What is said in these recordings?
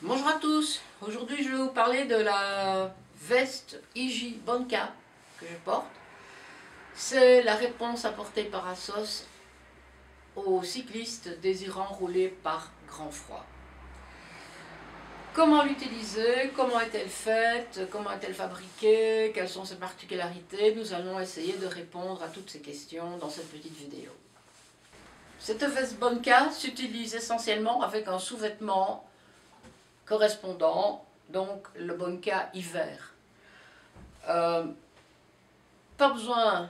Bonjour à tous, aujourd'hui je vais vous parler de la veste Iji Bonka que je porte. C'est la réponse apportée par ASOS aux cyclistes désirant rouler par grand froid. Comment l'utiliser, comment est-elle faite, comment est-elle fabriquée, quelles sont ses particularités, nous allons essayer de répondre à toutes ces questions dans cette petite vidéo. Cette veste Bonka s'utilise essentiellement avec un sous-vêtement correspondant, donc le Bonka hiver. Pas besoin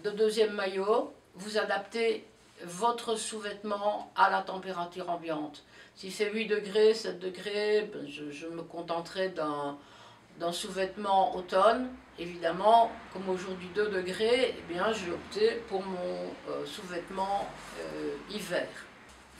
de deuxième maillot, vous adaptez votre sous-vêtement à la température ambiante. S'il fait 8 degrés, 7 degrés, je me contenterai d'un sous-vêtement automne. Évidemment, comme aujourd'hui 2 degrés, eh bien j'ai opté pour mon sous-vêtement hiver.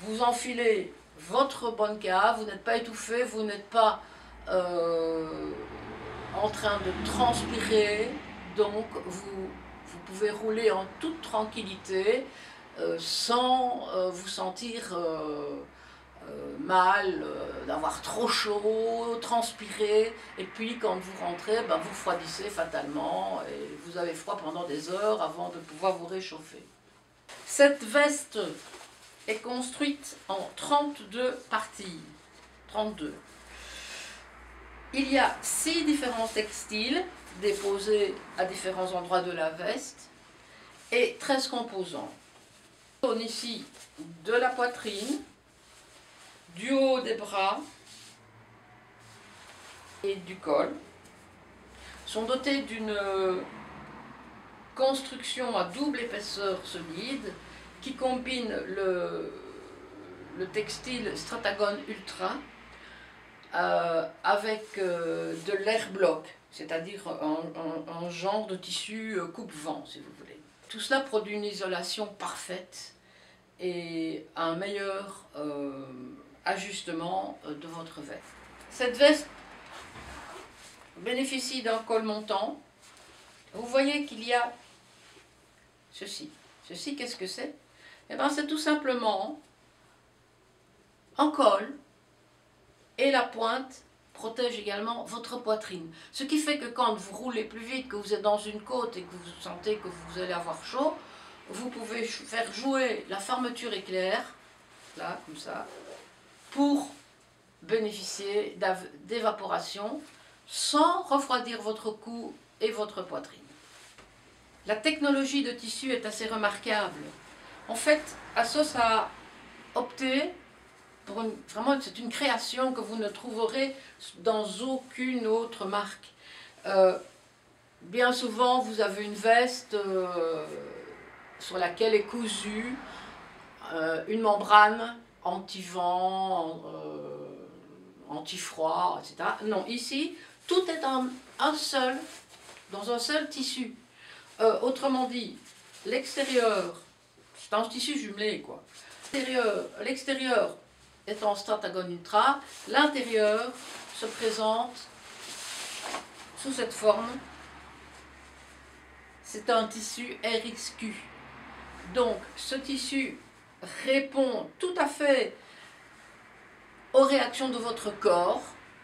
Vous enfilez votre Bonka, vous n'êtes pas étouffé, vous n'êtes pas en train de transpirer, donc vous pouvez rouler en toute tranquillité sans vous sentir mal, d'avoir trop chaud, transpirer, et puis quand vous rentrez, ben, vous refroidissez fatalement et vous avez froid pendant des heures avant de pouvoir vous réchauffer. Cette veste est construite en 32 parties. 32. Il y a 6 différents textiles déposés à différents endroits de la veste et 13 composants. On a ici de la poitrine, du haut des bras et du col. Ils sont dotés d'une construction à double épaisseur solide qui combine le textile Stratagon Ultra avec de l'air bloc, c'est-à-dire un genre de tissu coupe-vent, si vous voulez. Tout cela produit une isolation parfaite et un meilleur ajustement de votre veste. Cette veste bénéficie d'un col montant. Vous voyez qu'il y a ceci. Ceci, qu'est-ce que c'est? Eh bien, c'est tout simplement un col. Et la pointe protège également votre poitrine. Ce qui fait que quand vous roulez plus vite, que vous êtes dans une côte et que vous sentez que vous allez avoir chaud, vous pouvez faire jouer la fermeture éclair, là, comme ça, pour bénéficier d'évaporation sans refroidir votre cou et votre poitrine. La technologie de tissu est assez remarquable. En fait, ASOS a opté vraiment, c'est une création que vous ne trouverez dans aucune autre marque. Bien souvent, vous avez une veste sur laquelle est cousue une membrane anti-vent, anti-froid, etc. Non, ici, tout est dans un seul tissu. Autrement dit, l'extérieur, c'est un tissu jumelé, quoi. L'extérieur est en Stratagon Ultra, l'intérieur se présente sous cette forme. C'est un tissu RXQ. Donc ce tissu répond tout à fait aux réactions de votre corps.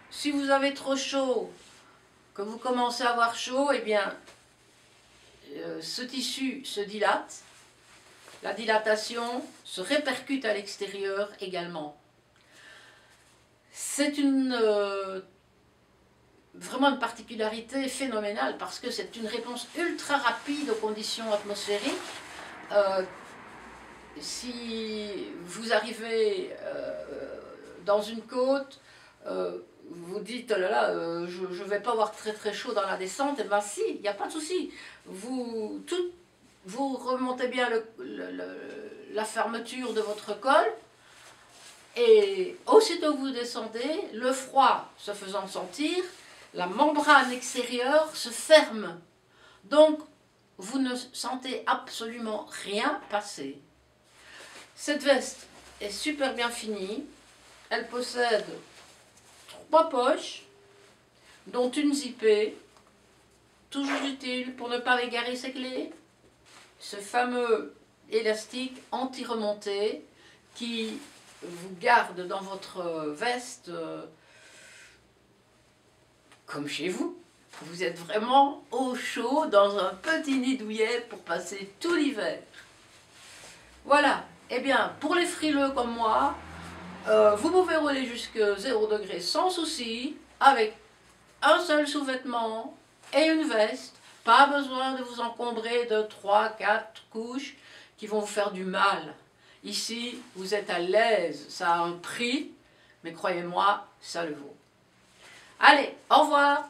Si vous avez trop chaud, que vous commencez à avoir chaud, eh bien ce tissu se dilate. La dilatation se répercute à l'extérieur également. C'est vraiment une particularité phénoménale parce que c'est une réponse ultra rapide aux conditions atmosphériques. Si vous arrivez dans une côte, vous dites oh là là, je ne vais pas avoir très très chaud dans la descente, et bien si, il n'y a pas de souci. Vous remontez bien la fermeture de votre col. Et aussitôt que vous descendez, le froid se faisant sentir, la membrane extérieure se ferme. Donc, vous ne sentez absolument rien passer. Cette veste est super bien finie. Elle possède 3 poches, dont une zippée, toujours utile pour ne pas égarer ses clés. Ce fameux élastique anti-remontée qui vous garde dans votre veste comme chez vous. Vous êtes vraiment au chaud dans un petit nid douillet pour passer tout l'hiver. Voilà, eh bien pour les frileux comme moi, vous pouvez rouler jusque 0 degré sans souci, avec un seul sous-vêtement et une veste. Pas besoin de vous encombrer de 3-4 couches qui vont vous faire du mal. Ici, vous êtes à l'aise, ça a un prix, mais croyez-moi, ça le vaut. Allez, au revoir!